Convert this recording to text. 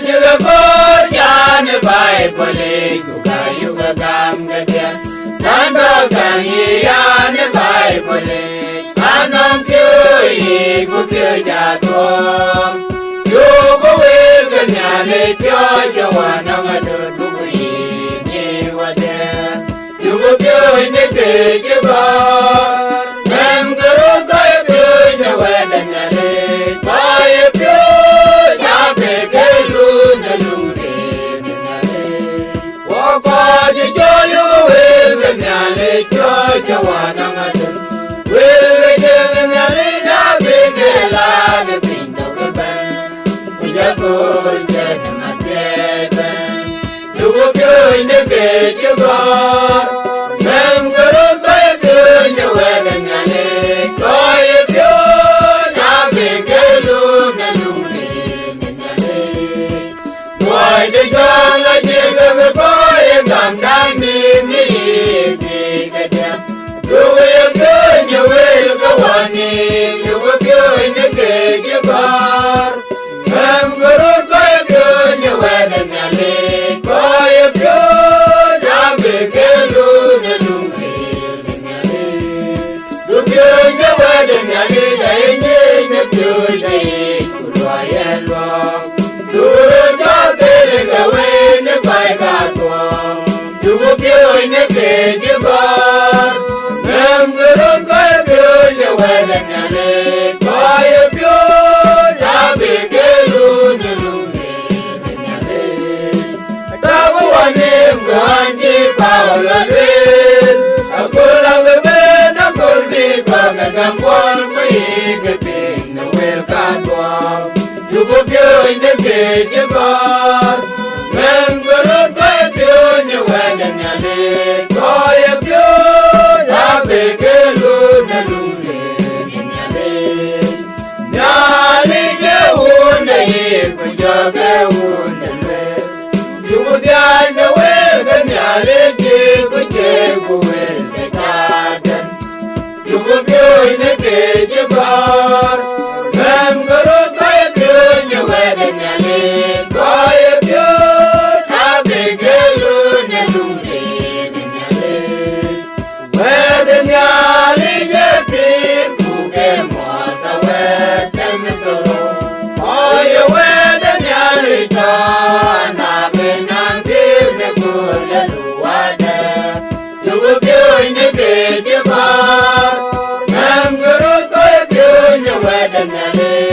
juga korjan Bible juga juga gam gadian nando gangian Bible anom piu gu piu jatuh yugo weganyale piu jawana ngadur bugu ini wade yugo piu ini kejebar nem guru kaya piu nyawadanyale kaya piu nyabe kelu nalungre nanyale wakaji joyu weganyale piu jawana ngadur weganyale nyabe kelane pinto keban Jagol jana mateben, yugo pyo ine kejugar, nem guru kaya pyo nyawada nyale, kaya pyo nabe kelu nalungre nyale. Dwai de janga jega me kaya gamdang ni kaja, yugo pyo nyawel kawani, yugo pyo ine kejugar. Em guru kaya pyo nyawada nyale, kaya pyo nabe kelu nalungre nyale. Du pyo nyawada nyale, dai nye pyo dai kulwa yelwa. Du roja tere gawe ne bai gatwa, yugo pyo ne kejugar. Em guru kaya pyo nyawada nyale, kaya pyo nabe kelu Ganji Paulalwin, Akula Beben, Akul Bipang, Gampon, Gaping, the Will Catwalk. You go pure in the cage of God. Men Guru Kaya Pure, Wedan Yale, Kaya Pure, Yabe Kelu, Nalungi, Yale. Yali, Yawun, the Yip, Yaga, Yudian the well, the Yale, Kuku, the garden. You could be in the cage of bar. Mangoro, Kaya Pure, the wedding Yale, Kaya Pure, Abigail, the Lungi, Yale. Where the Yale, the pin, who came on the wet and the door. Oh, you wear the Yale, John. Nyale